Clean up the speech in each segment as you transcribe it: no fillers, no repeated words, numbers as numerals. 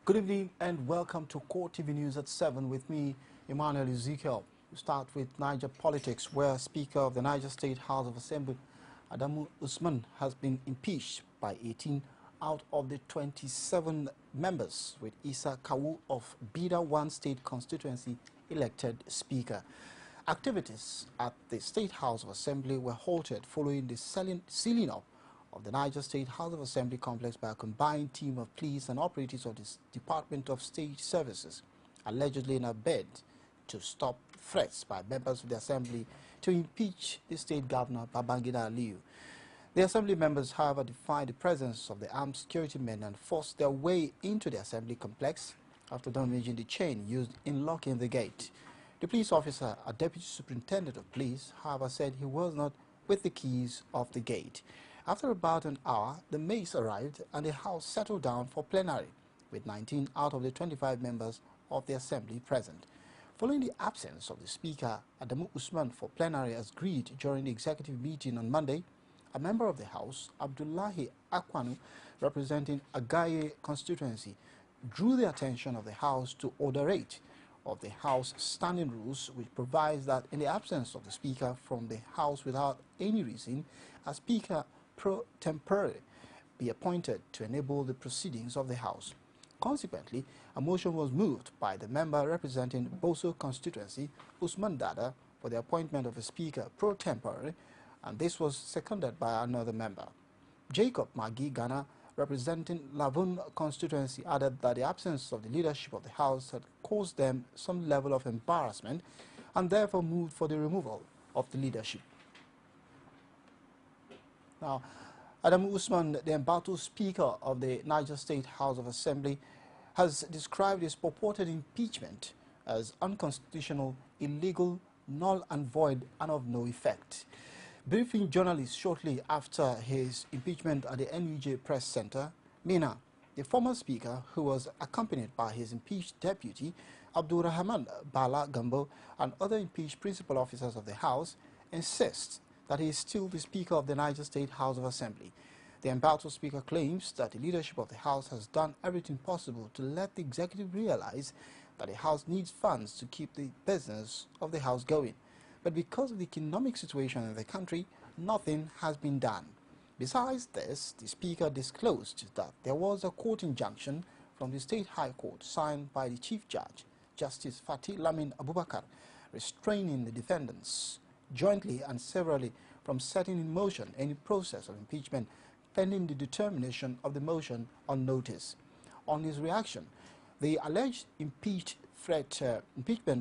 Good evening and welcome to CoreTV News at 7 with me, Emmanuel Ezekiel. We start with Niger politics, where Speaker of the Niger State House of Assembly, Adamu Usman, has been impeached by 18 out of the 27 members, with Issa Kawu of Bida 1 State Constituency elected Speaker. Activities at the State House of Assembly were halted following the sealing up of the Niger State House of Assembly complex by a combined team of police and operatives of the Department of State Services, allegedly in a bid to stop threats by members of the Assembly to impeach the State Governor Babangida Aliyu. The Assembly members, however, defied the presence of the armed security men and forced their way into the Assembly complex after damaging the chain used in locking the gate. The police officer, a deputy superintendent of police, however, said he was not with the keys of the gate. After about an hour, the maids arrived and the House settled down for plenary, with 19 out of the 25 members of the Assembly present. Following the absence of the Speaker, Adamu Usman, for plenary as agreed during the executive meeting on Monday, a member of the House, Abdullahi Akwanu, representing Agaye constituency, drew the attention of the House to Order 8 of the House Standing Rules, which provides that in the absence of the Speaker from the House without any reason, a Speaker pro tempore be appointed to enable the proceedings of the House. Consequently, a motion was moved by the member representing Boso constituency, Usman Dada, for the appointment of a Speaker pro tempore, and this was seconded by another member. Jacob Magi Ghana, representing Lavun constituency, added that the absence of the leadership of the House had caused them some level of embarrassment and therefore moved for the removal of the leadership. Now, Adamu Usman, the embattled Speaker of the Niger State House of Assembly, has described his purported impeachment as unconstitutional, illegal, null and void, and of no effect. Briefing journalists shortly after his impeachment at the NUJ Press Center, Mina, the former Speaker, who was accompanied by his impeached deputy, Abdurrahman Bala Gambo, and other impeached principal officers of the House, insists that he is still the Speaker of the Niger State House of Assembly. The embattled Speaker claims that the leadership of the House has done everything possible to let the executive realize that the House needs funds to keep the business of the House going. But because of the economic situation in the country, nothing has been done. Besides this, the Speaker disclosed that there was a court injunction from the State High Court signed by the Chief Judge, Justice Fatih Lamin Abubakar, restraining the defendants jointly and severally from setting in motion any process of impeachment pending the determination of the motion on notice. On his reaction, the alleged impeachment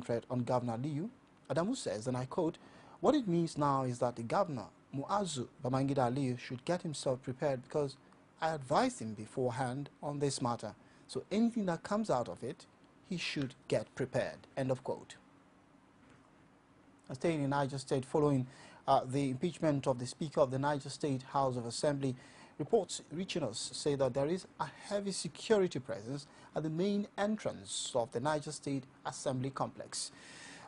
threat on Governor Aliyu, Adamu says, and I quote, "What it means now is that the Governor, Muazu Babangida Aliyu, should get himself prepared because I advised him beforehand on this matter. So anything that comes out of it, he should get prepared." End of quote. Staying in Niger State, following the impeachment of the Speaker of the Niger State House of Assembly, reports reaching us say that there is a heavy security presence at the main entrance of the Niger State Assembly complex.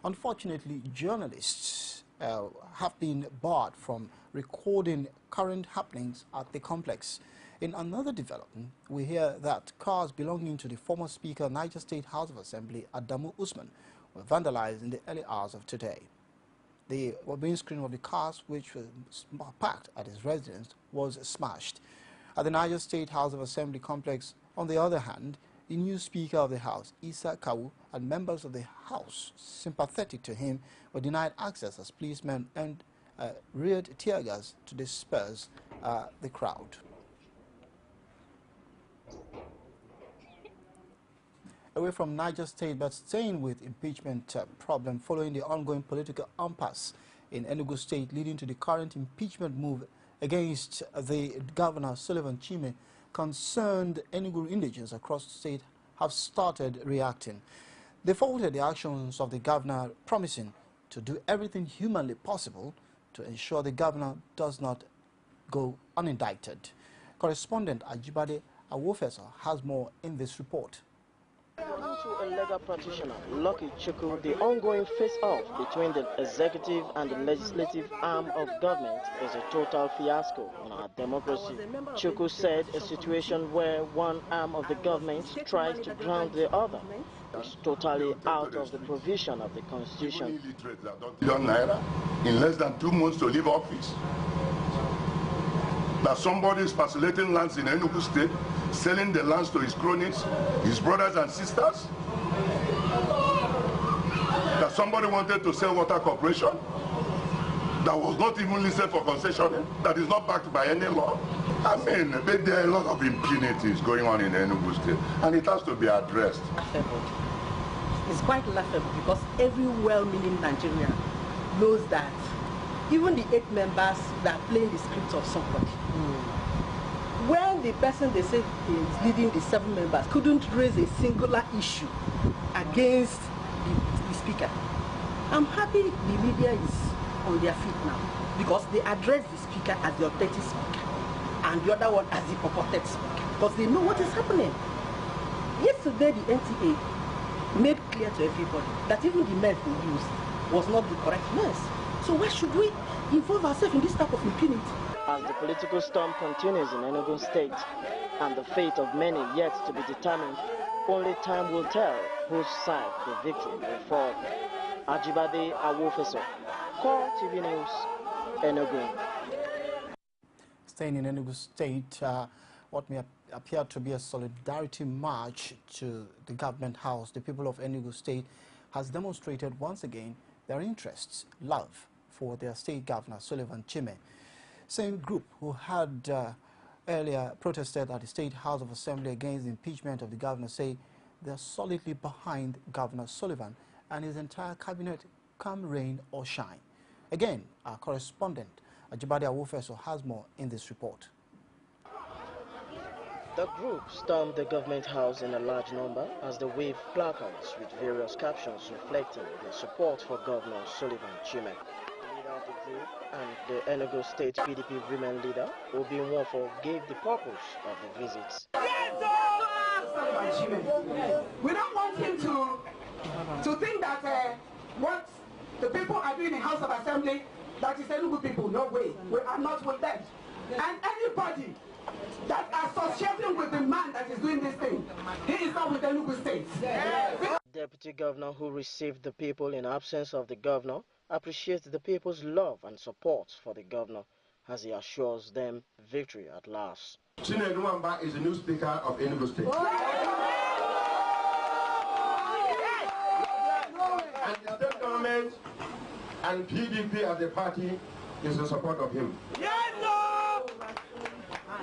Unfortunately, journalists have been barred from recording current happenings at the complex. In another development, we hear that cars belonging to the former Speaker of Niger State House of Assembly, Adamu Usman, were vandalized in the early hours of today. The windscreen of the cars, which was parked at his residence, was smashed. At the Niger State House of Assembly complex, on the other hand, the new Speaker of the House, Issa Kawu, and members of the House sympathetic to him were denied access as policemen and reared tear gas to disperse the crowd. Away from Niger State, but staying with impeachment problem following the ongoing political impasse in Enugu State leading to the current impeachment move against the Governor Sullivan Chime, concerned Enugu indigents across the state have started reacting. They faulted the actions of the governor, promising to do everything humanly possible to ensure the governor does not go unindicted. Correspondent Ajibade Awofesa has more in this report. According to a legal practitioner, Lucky Chuku, the ongoing face-off between the executive and the legislative arm of government is a total fiasco in our democracy. Chuku said a situation where one arm of the government tries to ground the other is totally out of the provision of the constitution. In less than 2 months to leave office. That somebody is facilitating lands in Enugu State, selling the lands to his cronies, his brothers and sisters. That somebody wanted to sell water corporation that was not even listed for concession, that is not backed by any law. I mean, there are a lot of impunities going on in Enugu State, and it has to be addressed. Laughable. It's quite laughable because every well-meaning Nigerian knows that even the 8 members that are playing the script of somebody, when the person they say is leading the 7 members couldn't raise a singular issue against the speaker, I'm happy the media is on their feet now because they address the speaker as the authentic speaker and the other one as the purported speaker because they know what is happening. Yesterday the NTA made clear to everybody that even the men they used was not the correct mess. So why should we involve ourselves in this type of impunity? As the political storm continues in Enugu State and the fate of many yet to be determined, only time will tell whose side the victory will fall. Ajibade Awofeso, CoreTV News, Enugu. Staying in Enugu State, what may appear to be a solidarity march to the government house, the people of Enugu State has demonstrated once again their interests, love for their state governor, Sullivan Chime. Same group who had earlier protested at the State House of Assembly against the impeachment of the governor say they are solidly behind Governor Sullivan and his entire cabinet, come rain or shine. Again, our correspondent, Ajibade Awofeso, has more in this report. The group stormed the government house in a large number as they waved placards with various captions reflecting their support for Governor Sullivan Chime. The leader of the group and the Enugu State PDP women leader, Obi Nwofo, gave the purpose of the visits. We don't want him to think that what the people are doing in House of Assembly, that is Enugu people. No way. We are not with them. And anybody that associating with the man that is doing this thing, he is not with Enugu State. Deputy Governor, who received the people in absence of the governor, appreciates the people's love and support for the governor as he assures them victory at last. Chinedu Nwamba is the new speaker of Enugu State. And the state government and PDP as a party is in support of him.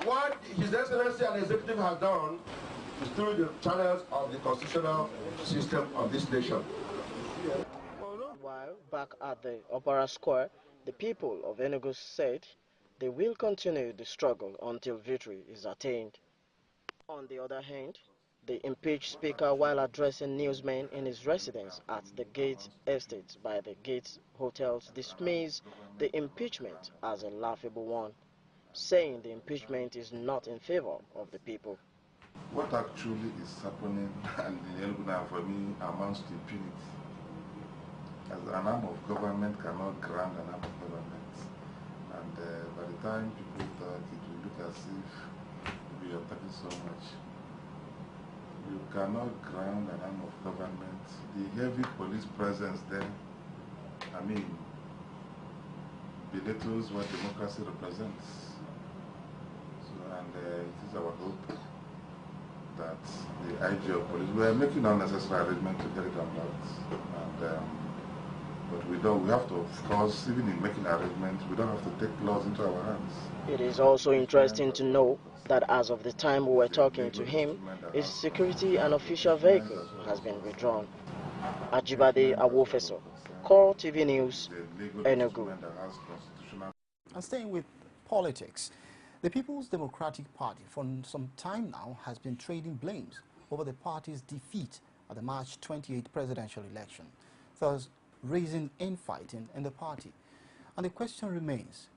What His Excellency and Executive has done is through the channels of the constitutional system of this nation. While back at the Opera Square, the people of Enugu said they will continue the struggle until victory is attained. On the other hand, the impeached speaker, while addressing newsmen in his residence at the Gates Estate by the Gates Hotels, dismissed the impeachment as a laughable one, saying the impeachment is not in favor of the people. What actually is happening and in Enugu now for me amounts to impunity. As an arm of government cannot grant an arm of government. And by the time people thought it will look as if we are talking so much, you cannot ground an arm of government. The heavy police presence there, I mean, belittles what democracy represents. So, and it is our hope that the IG of police, we are making unnecessary arrangements to get it unlocked. And, but we have to, of course, even in making arrangements, we don't have to take laws into our hands. It is also interesting to know that as of the time we were talking to him, his security and official vehicle has been withdrawn. Ajibade Awofeso, CoreTV News, Enugu. And staying with politics, the People's Democratic Party for some time now has been trading blames over the party's defeat at the March 28 presidential election, thus raising infighting in the party. And the question remains,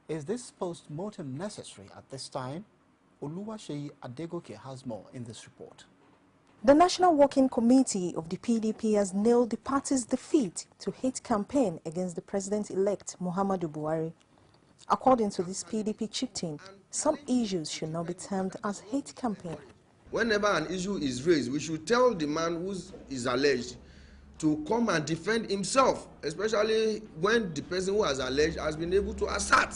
is this post-mortem necessary at this time? Oluwaseyi Adegoke has more in this report. The National Working Committee of the PDP has nailed the party's defeat to hate campaign against the president-elect Muhammadu Buhari. According to this PDP chieftain, some issues should not be termed as hate campaign. Whenever an issue is raised, we should tell the man who is alleged to come and defend himself, especially when the person who has alleged has been able to assert.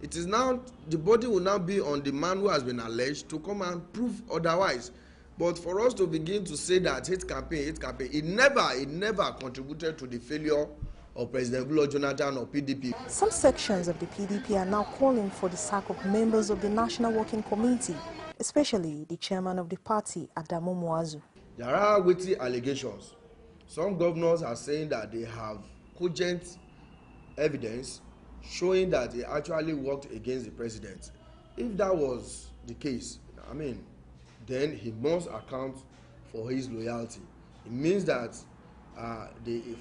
It is now, the body will now be on the man who has been alleged to come and prove otherwise. But for us to begin to say that hate campaign, it never contributed to the failure of President Goodluck Jonathan or PDP. Some sections of the PDP are now calling for the sack of members of the National Working Committee, especially the chairman of the party, Adamu Muazu. There are weighty allegations. Some governors are saying that they have cogent evidence showing that he actually worked against the president. If that was the case, I mean, then he must account for his loyalty. It means that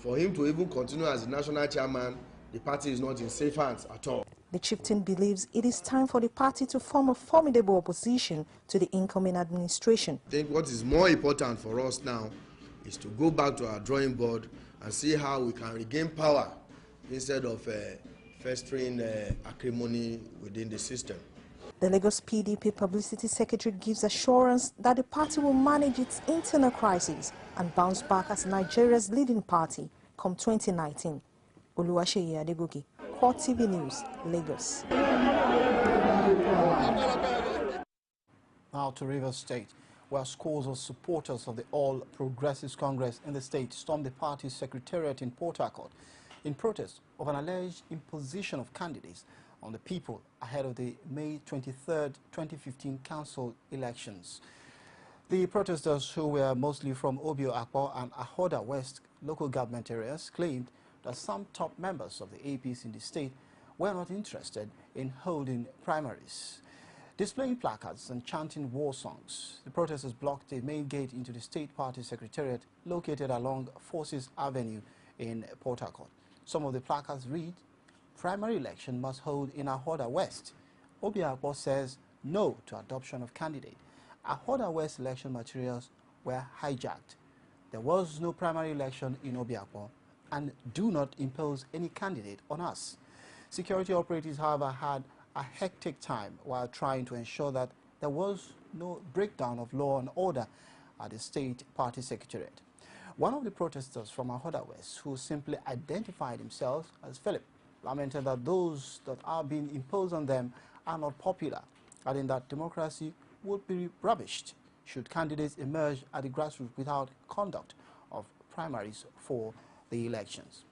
for him to even continue as the national chairman, the party is not in safe hands at all. The chieftain believes it is time for the party to form a formidable opposition to the incoming administration. I think what is more important for us now is to go back to our drawing board and see how we can regain power instead of festering acrimony within the system. The Lagos PDP publicity secretary gives assurance that the party will manage its internal crisis and bounce back as Nigeria's leading party come 2019. Oluwaseyi Adegoke, CoreTV News, Lagos. Now to Rivers State, where scores of supporters of the All Progressives Congress in the state stormed the party's secretariat in Port Harcourt in protest of an alleged imposition of candidates on the people ahead of the May 23rd, 2015 council elections. The protesters, who were mostly from Obio Akpo and Ahoda West local government areas, claimed that some top members of the APC in the state were not interested in holding primaries. Displaying placards and chanting war songs, the protesters blocked the main gate into the state party secretariat located along Forces Avenue in Port Harcourt. Some of the placards read, "Primary election must hold in Ahoda West." Obiakpo says no to adoption of candidate. Ahoda West election materials were hijacked. There was no primary election in Obiakpo, and do not impose any candidate on us. Security operatives, however, had a hectic time while trying to ensure that there was no breakdown of law and order at the state party secretariat. One of the protesters from Ahoda West, who simply identified himself as Philip, lamented that those that are being imposed on them are not popular, adding that democracy would be rubbished should candidates emerge at the grassroots without conduct of primaries for the elections.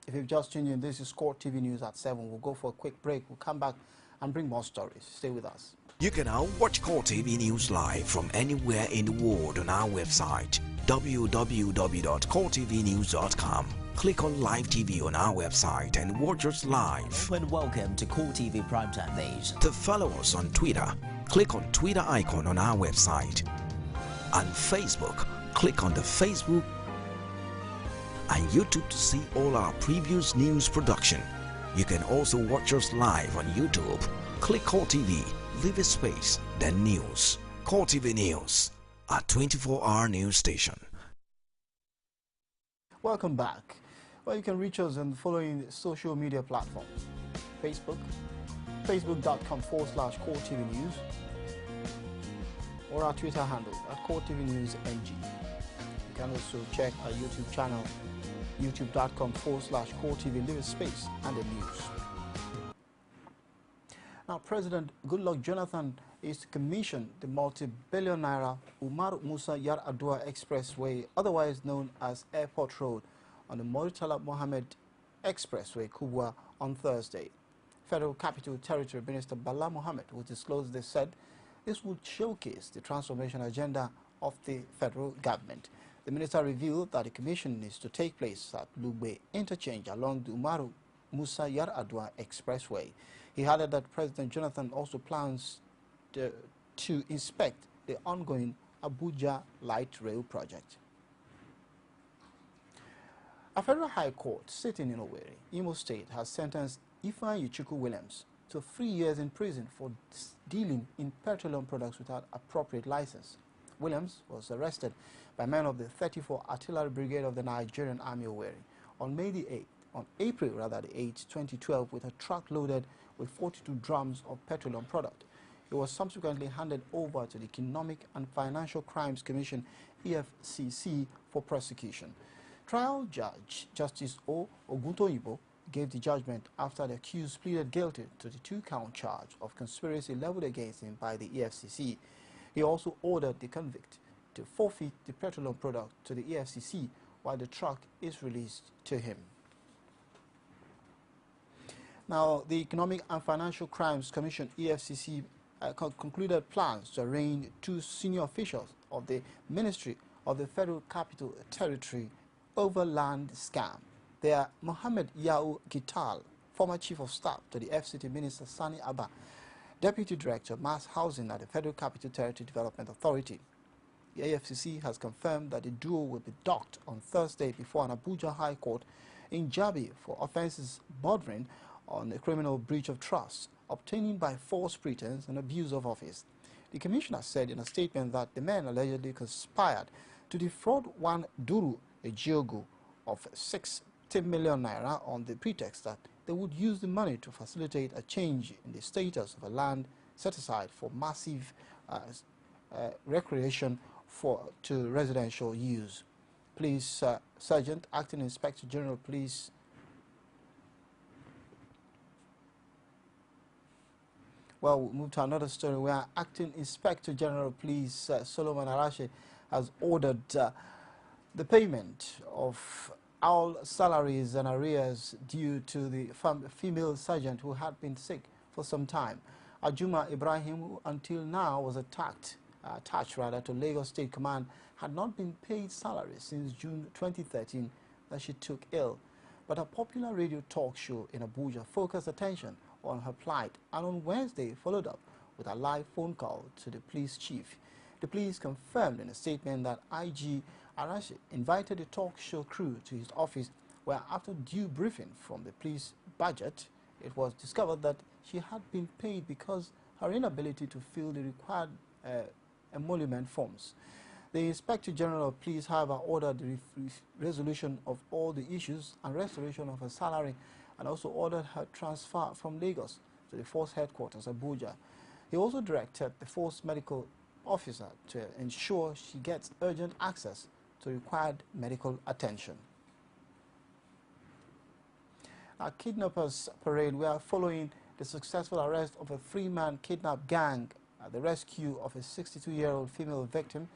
If you've just tuned in, this is CoreTV News at 7. We'll go for a quick break. We'll come back and bring more stories. Stay with us. You can now watch CoreTV News live from anywhere in the world on our website, www.coretvnews.com. Click on Live TV on our website and watch us live. And welcome to CoreTV Primetime Days. To follow us on Twitter, click on Twitter icon on our website. On Facebook, click on the Facebook and YouTube to see all our previous news production. You can also watch us live on YouTube. Click CoreTV, leave a space, then news. CoreTV News, our 24-hour news station. Welcome back. Well, you can reach us on the following social media platforms: Facebook, facebook.com/CoreTV News, or our Twitter handle at CoreTV News NG. You can also check our YouTube channel, youtube.com/CoreTV, leave a space, and the news. Now, President Goodluck Jonathan is to commission the multi-billion naira Umar Musa Yar-Adua Expressway, otherwise known as Airport Road, on the Murtala Mohammed Expressway, Kubwa, on Thursday. Federal Capital Territory Minister Bala Mohammed, who disclosed this, said this would showcase the transformation agenda of the federal government. The minister revealed that the commission is to take place at Lugbe Interchange along the Umaru Musa Yar-Adua Expressway. He added that President Jonathan also plans to inspect the ongoing Abuja Light Rail project. A federal high court sitting in Owerri, Imo State, has sentenced Ifeanyi Chukwu Williams to 3 years in prison for dealing in petroleum products without appropriate license. Williams was arrested by men of the 34 Artillery Brigade of the Nigerian Army Owerri on April 8, 2012, with a truck loaded with 42 drums of petroleum product. He was subsequently handed over to the Economic and Financial Crimes Commission, EFCC, for prosecution. Trial Judge Justice O. Oguntoyibo gave the judgment after the accused pleaded guilty to the 2-count charge of conspiracy leveled against him by the EFCC. He also ordered the convict to forfeit the petroleum product to the EFCC while the truck is released to him. Now, the Economic and Financial Crimes Commission, EFCC, concluded plans to arraign 2 senior officials of the Ministry of the Federal Capital Territory over land scam. They are Mohammed Yao Gital, former Chief of Staff to the FCT Minister Sani Abba, Deputy Director of Mass Housing at the Federal Capital Territory Development Authority. The AFCC has confirmed that the duo will be docked on Thursday before an Abuja High Court in Jabi for offences bordering on a criminal breach of trust, obtaining by false pretense and abuse of office. The commissioner said in a statement that the men allegedly conspired to defraud one Duru Ejiogu of 60 million naira on the pretext that they would use the money to facilitate a change in the status of a land set aside for massive recreation to residential use. Police Sergeant, Acting Inspector General Police Well, we'll move to another story where Acting Inspector General Police Solomon Arashe has ordered the payment of all salaries and arrears due to the female sergeant who had been sick for some time. Ajuma Ibrahim, who until now was attached to Lagos State Command, had not been paid salary since June 2013 that she took ill. But a popular radio talk show in Abuja focused attention on her plight, and on Wednesday followed up with a live phone call to the police chief. The police confirmed in a statement that IG Arashe invited the talk show crew to his office, where after due briefing from the police budget, it was discovered that she had been paid because her inability to fill the required emolument forms. The Inspector General of Police, however, ordered the resolution of all the issues and restoration of her salary, and also ordered her transfer from Lagos to the force headquarters, Abuja. He also directed the force medical officer to ensure she gets urgent access to required medical attention. Our kidnappers parade, we are following the successful arrest of a 3-man kidnap gang, the rescue of a 62-year-old female victim.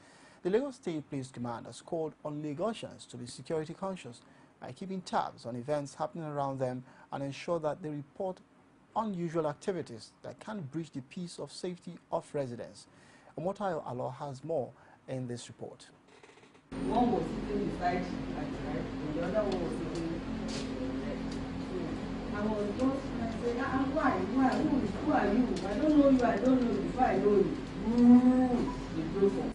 The Lagos State Police Command has called on Lagosians to be security conscious by keeping tabs on events happening around them and ensure that they report unusual activities that can breach the peace of safety of residents. Omotayo Allah has more in this report. One was sitting beside at the right, and the other one was sitting left. I was just saying, why? Who are you? I don't know you, I don't know you, before I know you.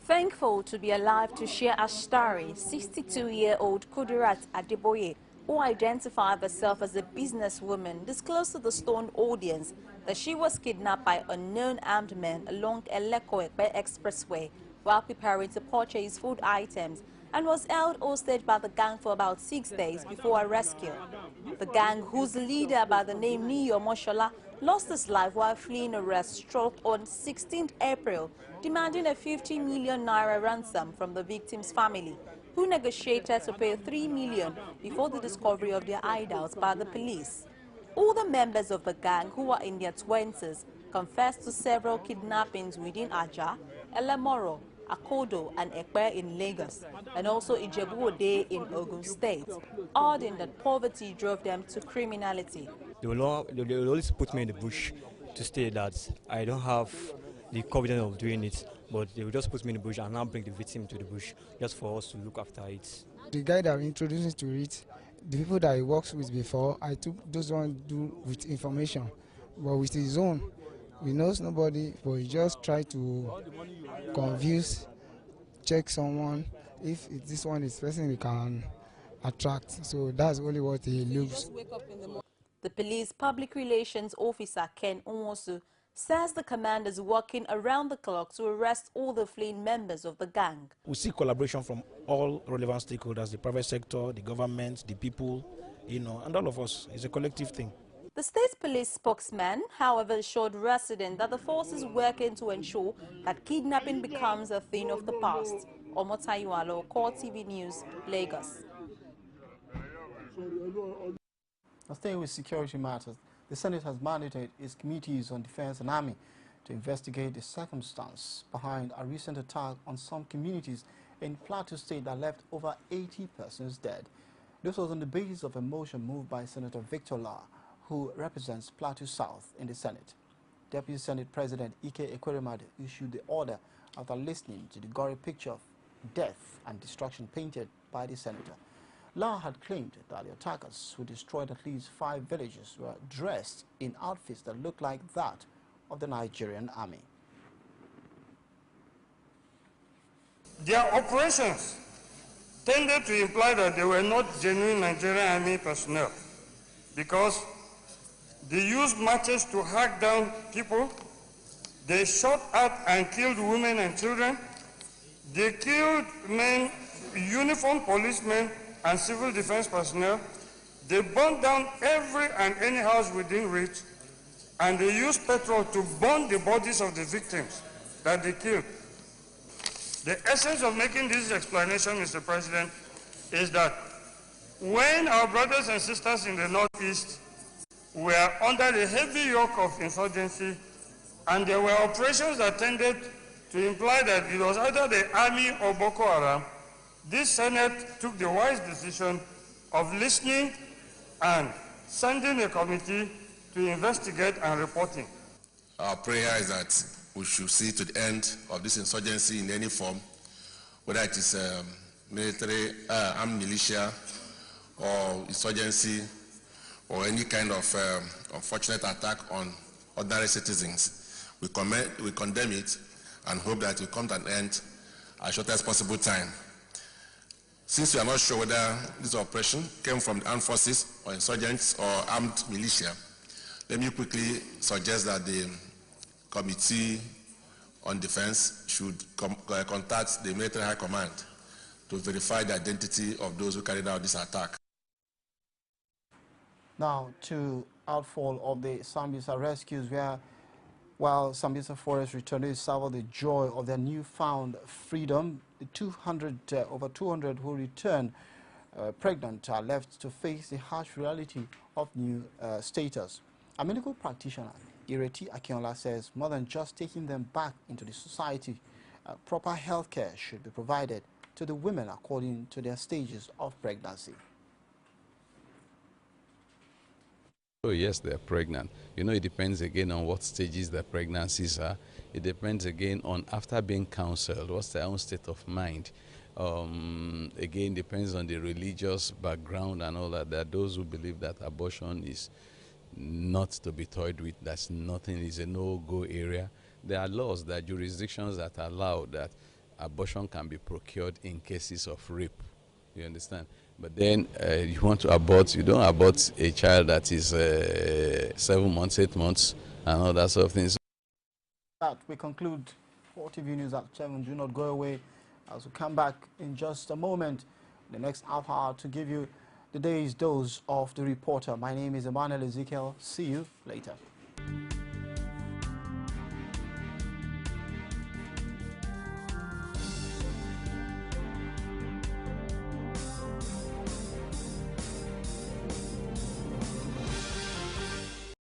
Thankful to be alive to share a story, 62-year-old Kudirat Adeboye, who identified herself as a businesswoman, disclosed to the stoned audience that she was kidnapped by unknown armed men along Eleko-Ekpe Expressway while preparing to purchase food items, and was held hostage by the gang for about 6 days before a rescue. The gang, whose leader by the name Niyo Moshola lost his life while fleeing arrest, struck on 16th April, demanding a 50 million naira ransom from the victim's family, who negotiated to pay 3 million before the discovery of their hideouts by the police. All the members of the gang, who are in their 20s, confessed to several kidnappings within Aja, Elemoro, Akodo and Ekpe in Lagos, and also Ijebu-Ode in Ogun State, adding that poverty drove them to criminality. They will always put me in the bush to stay that I don't have the confidence of doing it, but they will just put me in the bush and now bring the victim to the bush just for us to look after it. The guy that introduced me to it, the people that he works with before, I took those ones do with information, but with his own. He knows nobody, but he just tried to confuse, check someone. If this one is person we can attract, so that's only what he looks. The police public relations officer Ken Onwosu says the command is working around the clock to arrest all the fleeing members of the gang. We see collaboration from all relevant stakeholders, the private sector, the government, the people, and all of us. It's a collective thing. The state police spokesman, however, assured residents that the force is working to ensure that kidnapping becomes a thing of the past. Omotayualo, CoreTV News, Lagos. Staying with security matters, the Senate has mandated its committees on defense and army to investigate the circumstance behind a recent attack on some communities in Plateau State that left over 80 persons dead. This was on the basis of a motion moved by Senator Victor La, who represents Plateau South in the Senate. Deputy Senate President Ike Ekweremadu issued the order after listening to the gory picture of death and destruction painted by the senator. La had claimed that the attackers, who destroyed at least 5 villages, were dressed in outfits that looked like that of the Nigerian army. Their operations tended to imply that they were not genuine Nigerian army personnel because they used matches to hack down people, they shot at and killed women and children, they killed men, uniformed policemen and civil defense personnel, they burned down every and any house within reach, and they used petrol to burn the bodies of the victims that they killed. The essence of making this explanation, Mr. President, is that when our brothers and sisters in the Northeast were under the heavy yoke of insurgency, and there were operations that tended to imply that it was either the army or Boko Haram, this Senate took the wise decision of listening and sending a committee to investigate and reporting. Our prayer is that we should see to the end of this insurgency in any form, whether it is military, armed militia, or insurgency, or any kind of unfortunate attack on ordinary citizens. We condemn it and hope that it will come to an end as short as possible time. Since we are not sure whether this operation came from the armed forces or insurgents or armed militia, let me quickly suggest that the Committee on Defense should contact the Military High Command to verify the identity of those who carried out this attack. Now to outfall of the Sambisa rescues, while Sambisa forest returnees savour the joy of their newfound freedom, the over 200 who return pregnant are left to face the harsh reality of new status. A medical practitioner, Ireti Akinola, says more than just taking them back into the society, proper health care should be provided to the women according to their stages of pregnancy. Oh yes, they're pregnant. It depends again on what stages the pregnancies are. It depends again on, after being counseled, what's their own state of mind. Again, depends on the religious background and all that. There are those who believe that abortion is not to be toyed with, that's nothing, is a no-go area. There are laws, there are jurisdictions that allow that abortion can be procured in cases of rape. You understand? But then you want to abort, you don't abort a child that is 7 months, 8 months, and all that sort of things. That we conclude CoreTV News at 7. Do not go away as we come back in just a moment, the next half hour, to give you the day's dose of the reporter. My name is Emmanuel Ezekiel. See you later.